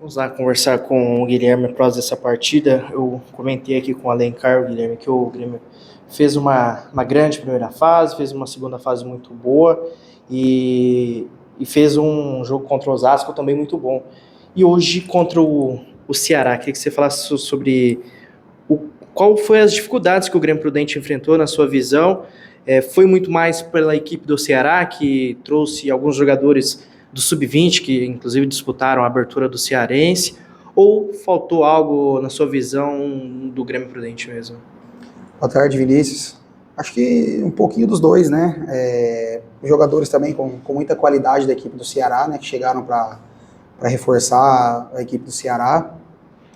Vamos lá conversar com o Guilherme após essa partida. Eu comentei aqui com o Alencar, Guilherme, que o Grêmio fez uma grande primeira fase, fez uma segunda fase muito boa e fez um jogo contra o Osasco também muito bom. E hoje contra o Ceará, queria que você falasse sobre qual foi as dificuldades que o Grêmio Prudente enfrentou na sua visão. Foi muito mais pela equipe do Ceará, que trouxe alguns jogadores do Sub-20, que inclusive disputaram a abertura do Cearense, ou faltou algo na sua visão do Grêmio Prudente mesmo? Boa tarde, Vinícius. Acho que um pouquinho dos dois, né? Jogadores também com muita qualidade da equipe do Ceará, né? Que chegaram para reforçar a equipe do Ceará.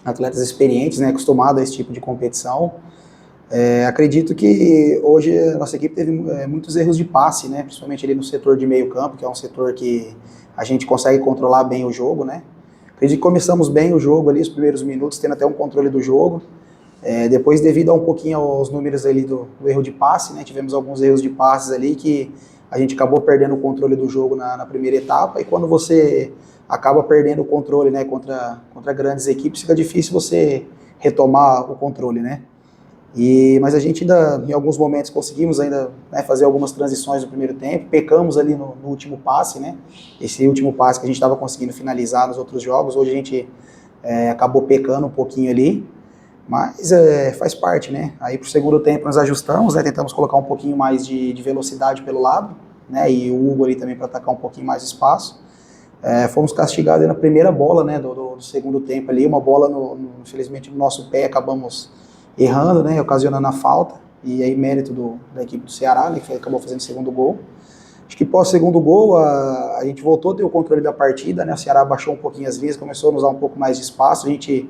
Atletas experientes, né? Acostumados a esse tipo de competição. Acredito que hoje a nossa equipe teve muitos erros de passe, né? Principalmente ali no setor de meio campo, que é um setor que a gente consegue controlar bem o jogo, né? Acredito que começamos bem o jogo ali, os primeiros minutos, tendo até um controle do jogo. Depois, devido a um pouquinho aos números ali do erro de passe, né, tivemos alguns erros de passes ali que a gente acabou perdendo o controle do jogo na primeira etapa, e quando você acaba perdendo o controle, né, contra grandes equipes, fica difícil você retomar o controle, né? Mas a gente ainda, em alguns momentos, conseguimos ainda, né, fazer algumas transições no primeiro tempo, pecamos ali no último passe, né? Esse último passe que a gente estava conseguindo finalizar nos outros jogos, hoje a gente acabou pecando um pouquinho ali, mas faz parte, né? Aí pro segundo tempo nós ajustamos, né? Tentamos colocar um pouquinho mais de velocidade pelo lado, né? E o Hugo ali também para atacar um pouquinho mais espaço. Fomos castigados na primeira bola, né? Do segundo tempo ali, uma bola, infelizmente, no nosso pé, acabamos errando, né? Ocasionando a falta, e aí mérito da equipe do Ceará, né? Que acabou fazendo o segundo gol. Acho que pós segundo gol, a gente voltou a ter o controle da partida, né? O Ceará baixou um pouquinho as linhas, começou a nos dar um pouco mais de espaço, a gente...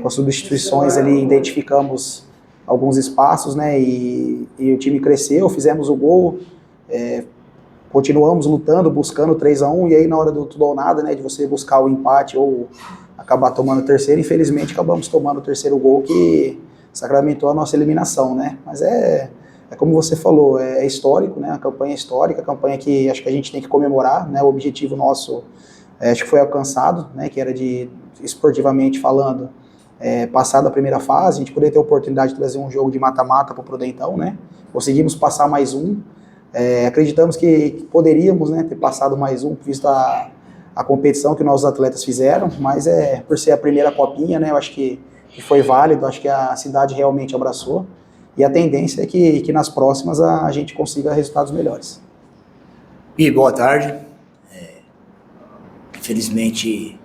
com as substituições ali, identificamos alguns espaços, né, e o time cresceu, fizemos o gol, continuamos lutando, buscando 3-1, e aí na hora do tudo ou nada, né, de você buscar o empate ou acabar tomando o terceiro, infelizmente acabamos tomando o terceiro gol que sacramentou a nossa eliminação, né, mas como você falou, é histórico, né, a campanha é histórica, a campanha que acho que a gente tem que comemorar, né, o objetivo nosso acho que foi alcançado, né, que era de, esportivamente falando, passar da primeira fase, a gente poder ter a oportunidade de trazer um jogo de mata-mata para o Prudentão, né, conseguimos passar mais um, acreditamos que poderíamos, né, ter passado mais um, visto a competição que nossos atletas fizeram, mas por ser a primeira copinha, né, eu acho que foi válido, acho que a cidade realmente abraçou, e a tendência é que nas próximas a gente consiga resultados melhores. E boa tarde. Infelizmente,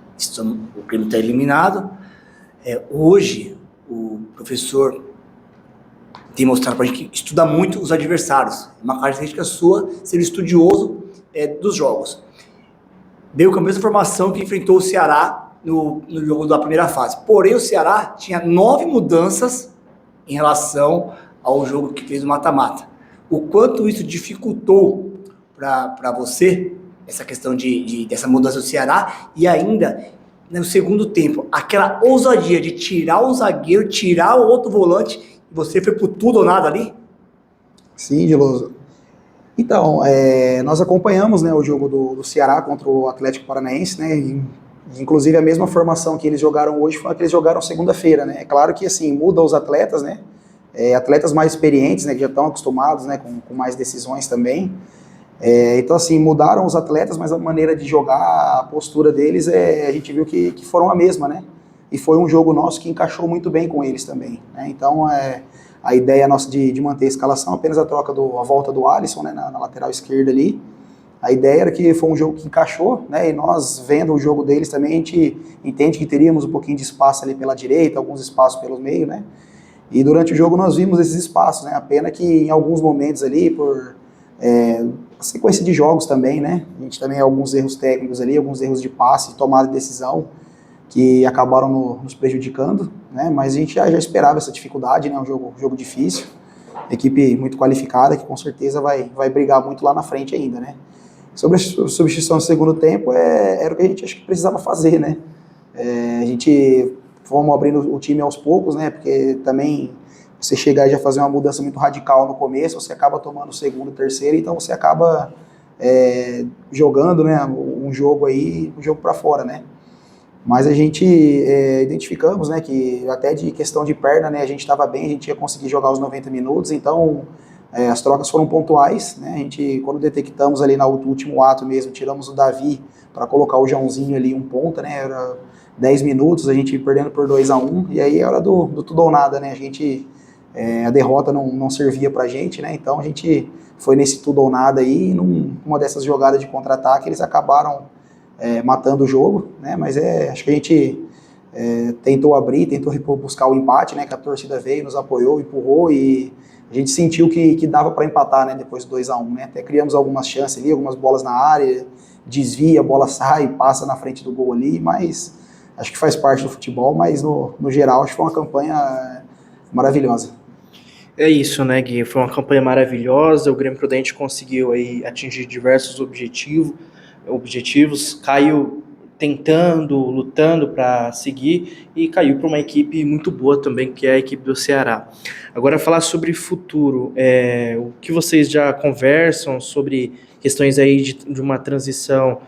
o Grêmio está eliminado. Hoje, o professor tem mostrado para a gente que estuda muito os adversários. Uma característica sua, ser estudioso dos jogos. Veio com a mesma formação que enfrentou o Ceará no jogo da primeira fase. Porém, o Ceará tinha 9 mudanças em relação ao jogo que fez o mata-mata. O quanto isso dificultou para você essa questão dessa mudança do Ceará, e ainda no segundo tempo, aquela ousadia de tirar o zagueiro, tirar o outro volante, e você foi por tudo ou nada ali? Sim, Diloso. Então, nós acompanhamos, né, o jogo do Ceará contra o Atlético Paranaense, né, inclusive a mesma formação que eles jogaram hoje foi a que eles jogaram segunda-feira, né, é claro que assim, muda os atletas, né, atletas mais experientes, né, que já estão acostumados, né, com mais decisões também. Então, assim, mudaram os atletas, mas a maneira de jogar, a postura deles, a gente viu que foram a mesma, né? E foi um jogo nosso que encaixou muito bem com eles também, né? Então, a ideia nossa de manter a escalação, apenas a volta do Alisson, né, na lateral esquerda ali. A ideia era que foi um jogo que encaixou, né? E nós, vendo o jogo deles também, a gente entende que teríamos um pouquinho de espaço ali pela direita, alguns espaços pelo meio, né? E durante o jogo nós vimos esses espaços, né? A pena que em alguns momentos ali, por... a sequência de jogos também, né? A gente também alguns erros técnicos ali, alguns erros de passe, tomada de decisão que acabaram nos prejudicando, né? Mas a gente já esperava essa dificuldade, né? Um jogo difícil, equipe muito qualificada que com certeza vai brigar muito lá na frente ainda, né? Sobre a substituição no segundo tempo, era o que a gente acho que precisava fazer, né? A gente fomos abrindo o time aos poucos, né? Porque também você chegar e já fazer uma mudança muito radical no começo, você acaba tomando o segundo, terceiro, então você acaba jogando, né, um jogo para fora, né. Mas a gente identificamos, né, que até de questão de perna, né, a gente estava bem, a gente ia conseguir jogar os 90 minutos, então as trocas foram pontuais, né, a gente, quando detectamos ali no último ato mesmo, tiramos o Davi para colocar o Joãozinho ali um ponta, né, era 10 minutos, a gente perdendo por 2-1, e aí era do tudo ou nada, né, a gente, a derrota não servia pra gente, né, então a gente foi nesse tudo ou nada aí, e numa dessas jogadas de contra-ataque, eles acabaram matando o jogo, né, mas acho que a gente tentou abrir, tentou buscar o empate, né, que a torcida veio, nos apoiou, empurrou, e a gente sentiu que dava para empatar, né, depois do 2-1, né, até criamos algumas chances ali, algumas bolas na área, desvia, a bola sai, passa na frente do gol ali, mas acho que faz parte do futebol, mas no geral acho que foi uma campanha maravilhosa. É isso, né, Gui? Foi uma campanha maravilhosa, o Grêmio Prudente conseguiu aí atingir diversos objetivos, caiu tentando, lutando para seguir e caiu para uma equipe muito boa também, que é a equipe do Ceará. Agora, falar sobre futuro, o que vocês já conversam sobre questões aí de uma transição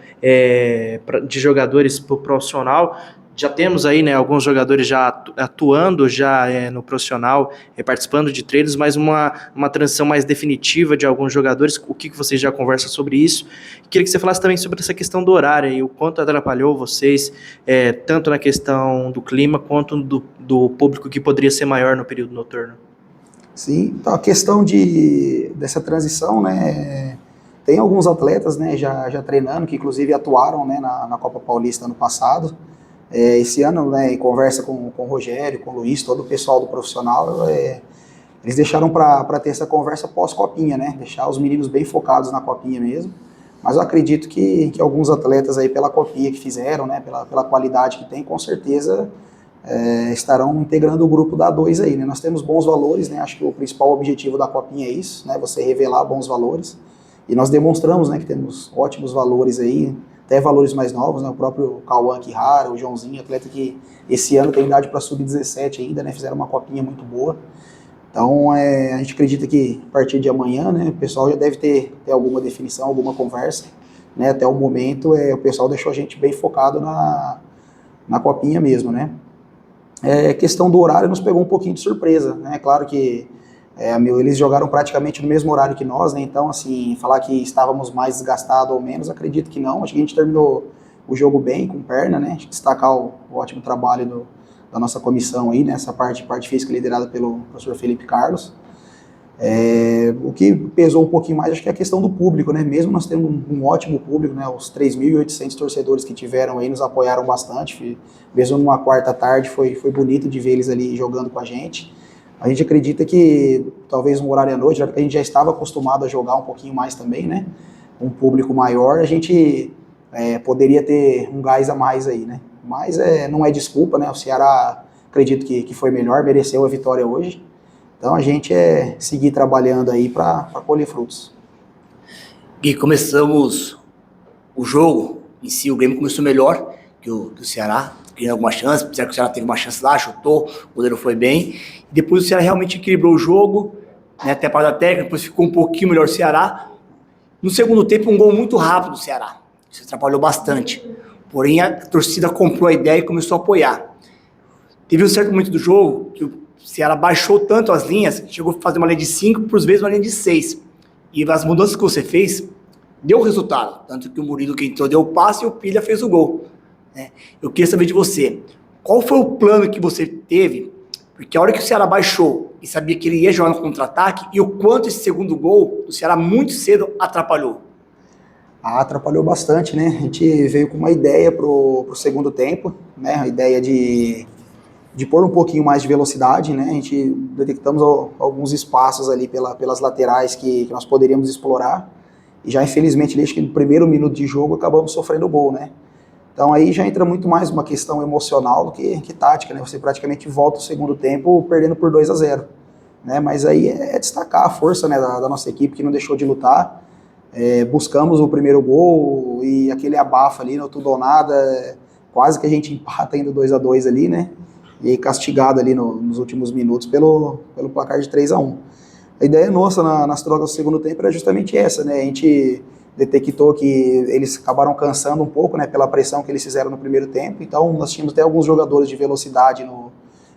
de jogadores para o profissional? Já temos aí, né, alguns jogadores já atuando já no profissional, participando de treinos, mas uma transição mais definitiva de alguns jogadores. O que vocês já conversam sobre isso? Queria que você falasse também sobre essa questão do horário e o quanto atrapalhou vocês, tanto na questão do clima quanto do público que poderia ser maior no período noturno. Sim, então a questão dessa transição, né, tem alguns atletas, né, já treinando, que inclusive atuaram, né, na Copa Paulista ano passado. Esse ano, né, em conversa com o Rogério, com o Luiz, todo o pessoal do profissional, eles deixaram para ter essa conversa pós-copinha, né, deixar os meninos bem focados na copinha mesmo. Mas eu acredito que alguns atletas aí, pela copinha que fizeram, né, pela qualidade que tem, com certeza estarão integrando o grupo da A2 aí, né. Nós temos bons valores, né, acho que o principal objetivo da copinha é isso, né, você revelar bons valores. E nós demonstramos, né, que temos ótimos valores aí, até valores mais novos, né, o próprio Cauã Quirara, o Joãozinho, atleta que esse ano tem idade para sub-17 ainda, né, fizeram uma copinha muito boa. Então, a gente acredita que a partir de amanhã, né, o pessoal já deve ter alguma definição, alguma conversa, né, até o momento o pessoal deixou a gente bem focado na copinha mesmo, né. Questão do horário nos pegou um pouquinho de surpresa, né, claro que eles jogaram praticamente no mesmo horário que nós, né, então, assim, falar que estávamos mais desgastados ou menos, acredito que não, acho que a gente terminou o jogo bem, com perna, né, acho que destacar o ótimo trabalho da nossa comissão aí, né, essa parte física liderada pelo professor Felipe Carlos. O que pesou um pouquinho mais, acho que é a questão do público, né, mesmo nós temos um ótimo público, né, os 3.800 torcedores que tiveram aí nos apoiaram bastante, mesmo numa quarta tarde foi bonito de ver eles ali jogando com a gente. A gente acredita que talvez um horário à noite, já que a gente já estava acostumado a jogar um pouquinho mais também, né? Um público maior, a gente poderia ter um gás a mais aí, né? Mas não é desculpa, né? O Ceará, acredito que foi melhor, mereceu a vitória hoje. Então a gente seguir trabalhando aí para colher frutos. Gui, começamos o jogo em si, o Grêmio começou melhor que o Ceará, criando alguma chance, apesar que o Ceará teve uma chance lá, chutou, o goleiro foi bem. E depois o Ceará realmente equilibrou o jogo, né, até a parte da técnica, depois ficou um pouquinho melhor o Ceará. No segundo tempo, um gol muito rápido do Ceará. Isso atrapalhou bastante. Porém, a torcida comprou a ideia e começou a apoiar. Teve um certo momento do jogo que o Ceará baixou tanto as linhas, chegou a fazer uma linha de 5, por vezes uma linha de 6. E as mudanças que você fez, deu resultado. Tanto que o Murilo que entrou deu o passe e o Pilha fez o gol. Eu queria saber de você, qual foi o plano que você teve, porque a hora que o Ceará baixou e sabia que ele ia jogar no contra-ataque, e o quanto esse segundo gol do Ceará muito cedo atrapalhou? Atrapalhou bastante, né? A gente veio com uma ideia pro segundo tempo, né? A ideia de pôr um pouquinho mais de velocidade, né? A gente detectamos alguns espaços ali pelas laterais que nós poderíamos explorar, e já infelizmente, acho que no primeiro minuto de jogo acabamos sofrendo gol, né? Então aí já entra muito mais uma questão emocional do que tática, né? Você praticamente volta o segundo tempo perdendo por 2-0, né? Mas aí destacar a força, né, da nossa equipe, que não deixou de lutar. Buscamos o primeiro gol e aquele abafa ali, no tudo ou nada, quase que a gente empata ainda 2-2 ali, né? E castigado ali nos últimos minutos pelo placar de 3-1. A ideia nossa nas trocas do segundo tempo era justamente essa, né? A gente detectou que eles acabaram cansando um pouco, né, pela pressão que eles fizeram no primeiro tempo. Então, nós tínhamos até alguns jogadores de velocidade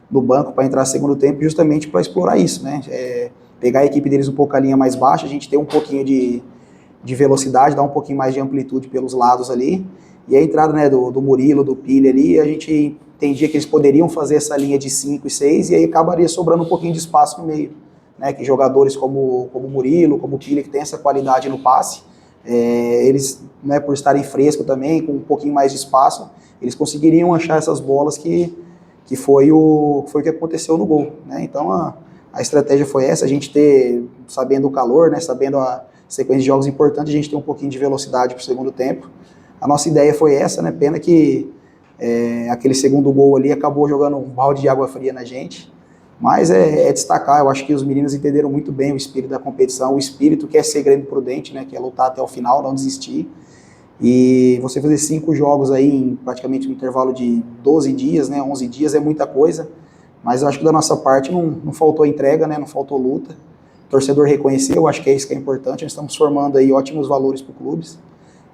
no banco para entrar no segundo tempo, justamente para explorar isso, né? Pegar a equipe deles um pouco a linha mais baixa, a gente ter um pouquinho de velocidade, dar um pouquinho mais de amplitude pelos lados ali. E a entrada, né, do Murilo, do Pili ali, a gente entendia que eles poderiam fazer essa linha de 5 e 6 e aí acabaria sobrando um pouquinho de espaço no meio, né? Que jogadores como o Murilo, como o Pili, que tem essa qualidade no passe, eles, né, por estarem frescos também, com um pouquinho mais de espaço, eles conseguiriam achar essas bolas que foi o que aconteceu no gol, né? Então a estratégia foi essa, a gente sabendo o calor, né, sabendo a sequência de jogos importantes, a gente tem um pouquinho de velocidade para o segundo tempo. A nossa ideia foi essa, né? Pena que aquele segundo gol ali acabou jogando um balde de água fria na gente, mas destacar, eu acho que os meninos entenderam muito bem o espírito da competição, o espírito que é ser Grêmio Prudente, né, que é lutar até o final, não desistir, e você fazer 5 jogos aí em praticamente um intervalo de 12 dias, né, 11 dias é muita coisa, mas eu acho que da nossa parte não faltou entrega, né, não faltou luta, o torcedor reconheceu, eu acho que é isso que é importante, nós estamos formando aí ótimos valores para o clube,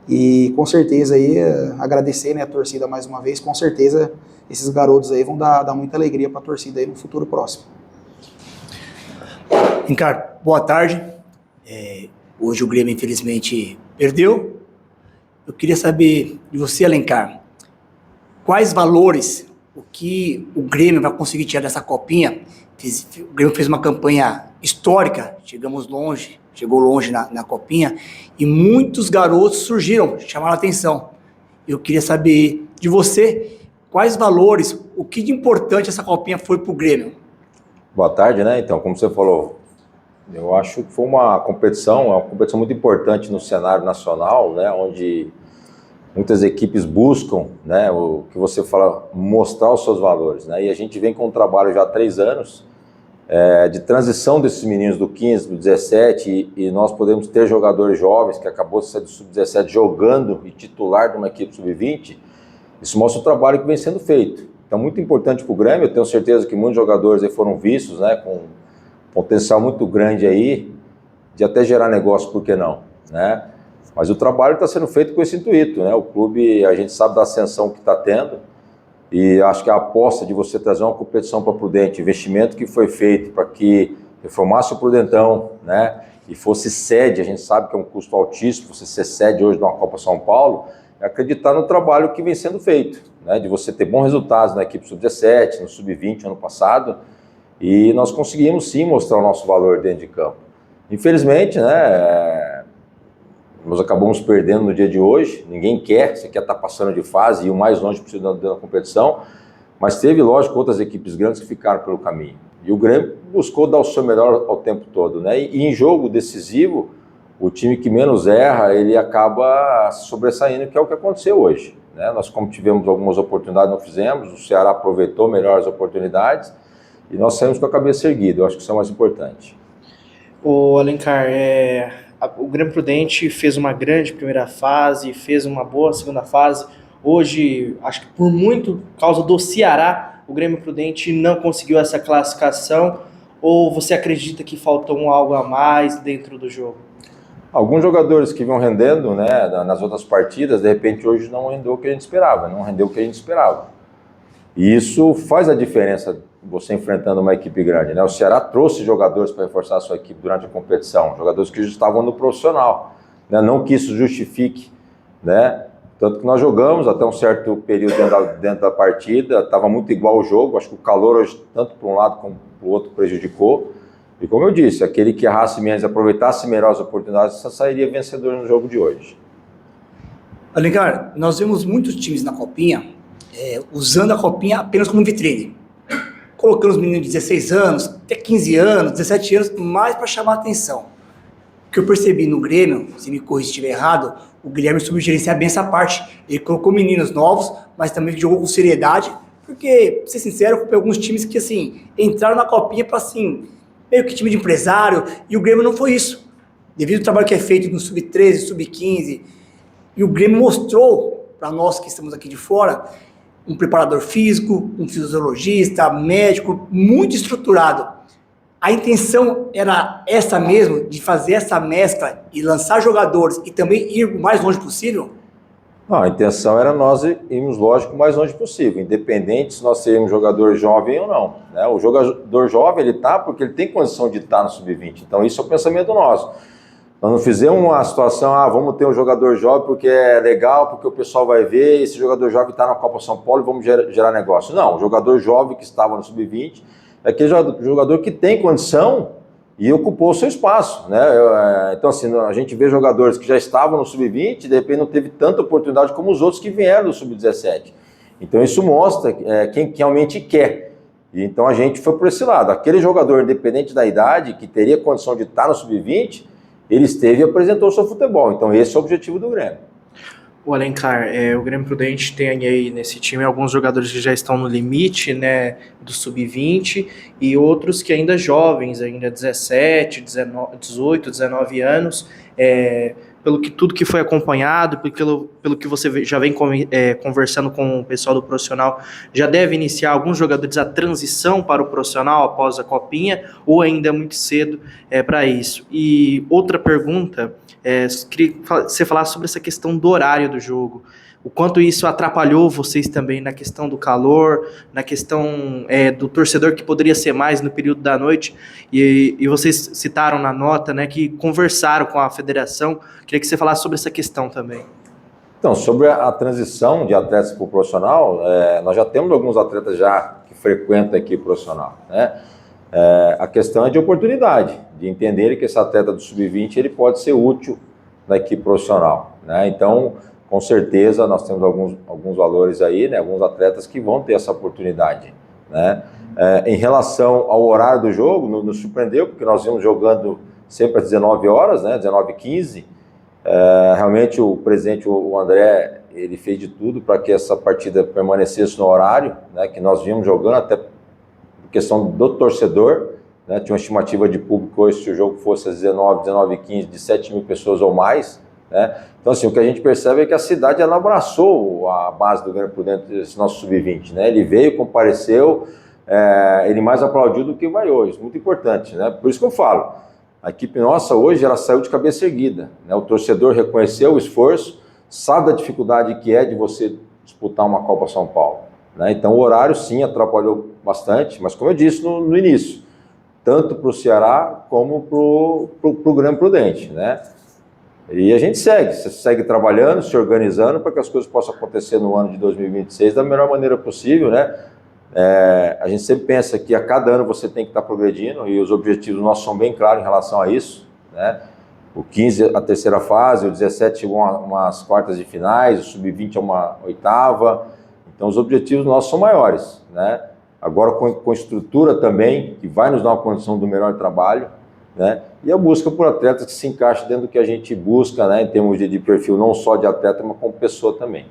e com certeza aí, agradecer, né, a torcida mais uma vez, com certeza esses garotos aí vão dar muita alegria para a torcida aí no futuro próximo. Ricardo, boa tarde. Hoje o Grêmio infelizmente perdeu. Eu queria saber de você, Alencar, quais valores, o que o Grêmio vai conseguir tirar dessa copinha? O Grêmio fez uma campanha histórica, chegou longe na copinha, e muitos garotos surgiram, chamaram a atenção. Eu queria saber de você, quais valores, o que de importante essa copinha foi para o Grêmio? Boa tarde, né? Então, como você falou, eu acho que foi uma competição muito importante no cenário nacional, né? Onde muitas equipes buscam, né? O que você fala, mostrar os seus valores, né? E a gente vem com um trabalho já há 3 anos de transição desses meninos do 15, do 17, e nós podemos ter jogadores jovens que acabou de sair do sub-17 jogando e titular de uma equipe sub-20. Isso mostra o trabalho que vem sendo feito. Então, muito importante para o Grêmio, eu tenho certeza que muitos jogadores aí foram vistos, né, com potencial muito grande aí, de até gerar negócio, por que não, né? Mas o trabalho está sendo feito com esse intuito, né? O clube, a gente sabe da ascensão que está tendo, e acho que a aposta de você trazer uma competição para Prudente, investimento que foi feito para que reformasse o Prudentão, né, e fosse sede, a gente sabe que é um custo altíssimo, você ser sede hoje de uma Copa São Paulo, é acreditar no trabalho que vem sendo feito, né, de você ter bons resultados na equipe sub-17, no sub-20 ano passado, e nós conseguimos sim mostrar o nosso valor dentro de campo. Infelizmente, né, nós acabamos perdendo no dia de hoje, ninguém quer, você quer estar passando de fase e ir o mais longe possível da competição, mas teve, lógico, outras equipes grandes que ficaram pelo caminho. E o Grêmio buscou dar o seu melhor ao tempo todo, né? E em jogo decisivo, o time que menos erra, ele acaba sobressaindo, que é o que aconteceu hoje, né? Nós, como tivemos algumas oportunidades, não fizemos, o Ceará aproveitou melhor as oportunidades e nós saímos com a cabeça erguida, eu acho que isso é o mais importante. O Alencar, o Grêmio Prudente fez uma grande primeira fase, fez uma boa segunda fase. Hoje, acho que por muito causa do Ceará, o Grêmio Prudente não conseguiu essa classificação. Ou você acredita que faltou algo a mais dentro do jogo? Alguns jogadores que vinham rendendo, né, nas outras partidas, de repente hoje não rendeu o que a gente esperava, E isso faz a diferença você enfrentando uma equipe grande, né? O Ceará trouxe jogadores para reforçar a sua equipe durante a competição, jogadores que já estavam no profissional, né? Não que isso justifique, né? Tanto que nós jogamos até um certo período dentro da partida, estava muito igual o jogo, acho que o calor hoje, tanto para um lado como para o outro, prejudicou. E como eu disse, aquele que errasse menos, aproveitasse melhor as oportunidades, só sairia vencedor no jogo de hoje. Alencar, nós vemos muitos times na Copinha usando a Copinha apenas como vitrine, colocando os meninos de 16 anos, até 15 anos, 17 anos, mais para chamar a atenção. O que eu percebi no Grêmio, se me corrija se estiver errado, o Guilherme soube gerenciar bem essa parte. Ele colocou meninos novos, mas também jogou com seriedade, porque, pra ser sincero, eu comprei alguns times que, assim, entraram na Copinha para, assim, meio que time de empresário, e o Grêmio não foi isso. Devido ao trabalho que é feito no Sub-13, Sub-15, e o Grêmio mostrou, para nós que estamos aqui de fora, um preparador físico, um fisiologista, médico, muito estruturado. A intenção era essa mesmo, de fazer essa mescla e lançar jogadores e também ir o mais longe possível? Não, a intenção era nós irmos, lógico, o mais longe possível, independente se nós sermos jogador jovem ou não, né? O jogador jovem, ele tá porque ele tem condição de estar no sub-20, então isso é o pensamento nosso. Nós não fizemos uma situação, vamos ter um jogador jovem porque é legal, porque o pessoal vai ver, esse jogador jovem está na Copa São Paulo e vamos gerar negócio. Não, o jogador jovem que estava no sub-20 é aquele jogador que tem condição e ocupou o seu espaço, né? Então, assim, a gente vê jogadores que já estavam no sub-20 e de repente não teve tanta oportunidade como os outros que vieram do sub-17. Então, isso mostra quem realmente quer. E, então, a gente foi por esse lado. Aquele jogador, independente da idade, que teria condição de estar no sub-20, ele esteve e apresentou o seu futebol. Então, esse é o objetivo do Grêmio. O Alencar, o Grêmio Prudente tem aí nesse time alguns jogadores que já estão no limite, né, do sub-20 e outros que ainda jovens, ainda 17, 19, 18, 19 anos, tudo que foi acompanhado, pelo que você já vem conversando com o pessoal do profissional, já deve iniciar alguns jogadores a transição para o profissional após a Copinha, ou ainda é muito cedo para isso? E outra pergunta, queria que você falasse sobre essa questão do horário do jogo, o quanto isso atrapalhou vocês também na questão do calor, na questão do torcedor que poderia ser mais no período da noite, e vocês citaram na nota, né, que conversaram com a federação. Queria que você falasse sobre essa questão também. Então, sobre a transição de atletas para o profissional, nós já temos alguns atletas já que frequentam a equipe profissional, né? A questão é de oportunidade, de entender que esse atleta do sub-20 ele pode ser útil na equipe profissional, né? Então, com certeza, nós temos alguns valores aí, né? Alguns atletas que vão ter essa oportunidade, né? Em relação ao horário do jogo, nos surpreendeu, porque nós íamos jogando sempre às 19 horas, né? 19h15. Realmente o presidente, o André, ele fez de tudo para que essa partida permanecesse no horário, né? Que nós vínhamos jogando, até por questão do torcedor, né? Tinha uma estimativa de público hoje, se o jogo fosse às 19h15, de 7 mil pessoas ou mais, né? Então, assim, o que a gente percebe é que a cidade ela abraçou a base do Grêmio Prudente, esse nosso sub-20, né? Ele veio, compareceu, ele mais aplaudiu do que vai hoje, muito importante, né? Por isso que eu falo, a equipe nossa hoje ela saiu de cabeça erguida, né? O torcedor reconheceu o esforço, sabe da dificuldade que é de você disputar uma Copa São Paulo, né? Então o horário sim atrapalhou bastante, mas como eu disse no início, tanto para o Ceará como para o Grêmio Prudente, né? E a gente segue trabalhando, se organizando para que as coisas possam acontecer no ano de 2026 da melhor maneira possível, né? A gente sempre pensa que a cada ano você tem que estar progredindo e os objetivos nossos são bem claros em relação a isso, né? O 15 a terceira fase, o 17 chegou a umas quartas de finais, o sub-20 a uma oitava, então os objetivos nossos são maiores, né? Agora com estrutura também, que vai nos dar uma condição do melhor trabalho, né? E a busca por atletas que se encaixem dentro do que a gente busca, né? Em termos de perfil não só de atleta, mas como pessoa também.